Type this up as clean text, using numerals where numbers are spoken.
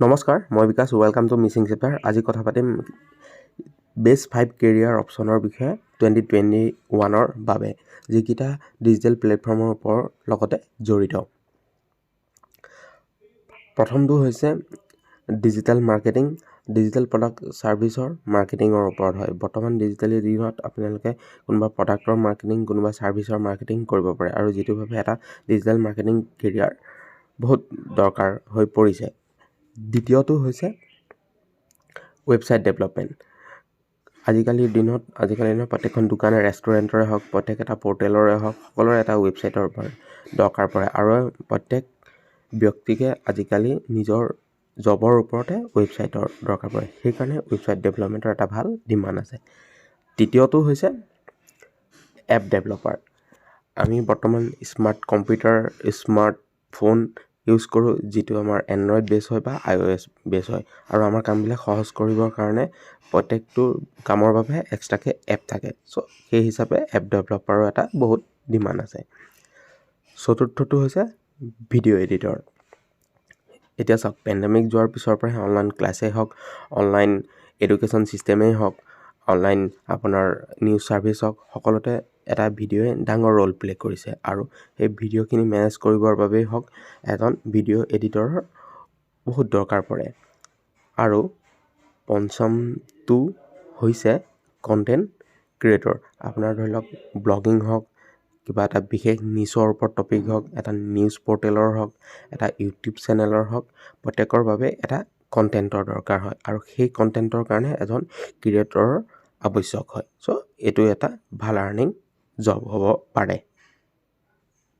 নমস্কাৰ, মই Bikash. Welcome to Mising chapter. আজি কথা পাতিম বেষ্ট 5 কেৰিয়াৰ অপশ্যনৰ বিষয়ে 2021ৰ বাবে, যিকেইটা ডিজিটেল প্লেটফৰ্মৰ ওপৰৰ লগতে জড়িত। প্ৰথমটো হৈছে ডিজিটেল মাৰ্কেটিং। ডিজিটেল প্ৰডাক্ট ছাৰ্ভিচৰ মাৰ্কেটিঙৰ ওপৰত হয়। বৰ্তমান ডিজিটেলি দিনত আপোনালোকে কোনোবা প্ৰডাক্টৰ মাৰ্কেটিং, কোনোবা ছাৰ্ভিচৰ মাৰ্কেটিং কৰিব পাৰে, আৰু যিটোৰ বাবে এটা ডিজিটেল মাৰ্কেটিং কেৰিয়াৰ বহুত দৰকাৰ হৈ পৰিছে। দ্বিতীয়টো হৈছে ৱেবছাইট ডেভেলপমেণ্ট। আজিকালিৰ দিনত প্ৰত্যেকখন দোকানে, ৰেষ্টুৰেণ্টৰে হওক, প্ৰত্যেক এটা পৰ্টেলৰে হওক, সকলোৰে এটা ৱেবছাইটৰ দৰকাৰ পৰে, আৰু প্ৰত্যেক ব্যক্তিকে আজিকালি নিজৰ জবৰ ওপৰতে ৱেবছাইটৰ দৰকাৰ পৰে। সেইকাৰণে ৱেবছাইট ডেভেলপমেণ্টৰ এটা ভাল ডিমাণ্ড আছে। তৃতীয়টো হৈছে এপ ডেভেলপাৰ। আমি বৰ্তমান স্মাৰ্ট কম্পিউটাৰ, স্মাৰ্টফোন ইউজ কৰোঁ, যিটো আমাৰ এণ্ড্ৰইড বেছ হয় বা iOS বেছ হয়, আৰু আমাৰ কামবিলাক সহজ কৰিবৰ কাৰণে প্ৰত্যেকটো কামৰ বাবে এক্সট্ৰাকৈ এপ থাকে। সেই হিচাপে এপ ডেভেলপাৰৰ এটা বহুত ডিমাণ্ড আছে। চতুৰ্থটো হৈছে ভিডিঅ' এডিটৰ। এতিয়া চাওক, পেণ্ডেমিক যোৱাৰ পিছৰ পৰাই অনলাইন ক্লাছেই হওক, অনলাইন এডুকেশ্যন ছিষ্টেমেই হওক, অনলাইন আপোনাৰ নিউজ ছাৰ্ভিচ হওক, সকলোতে এটা ভিডিঅ'ই ডাঙৰ ৰ'ল প্লে' কৰিছে, আৰু সেই ভিডিঅ'খিনি মেনেজ কৰিবৰ বাবেই হওক এজন ভিডিঅ' এডিটৰৰ বহুত দৰকাৰ পৰে। আৰু পঞ্চমটো হৈছে কণ্টেণ্ট ক্ৰিয়েটৰ। আপোনাৰ ধৰি লওক ব্লগিং হওক, কিবা এটা বিশেষ নিউজৰ ওপৰত টপিক হওক, এটা নিউজ পৰ্টেলৰ হওক, এটা ইউটিউব চেনেলৰ হওক, প্ৰত্যেকৰ বাবে এটা কণ্টেণ্টৰ দৰকাৰ হয়, আৰু সেই কণ্টেণ্টৰ কাৰণে এজন ক্ৰিয়েটৰৰ আৱশ্যক হয়। এইটো এটা ভাল আৰ্নিং জব হ'ব পাৰে।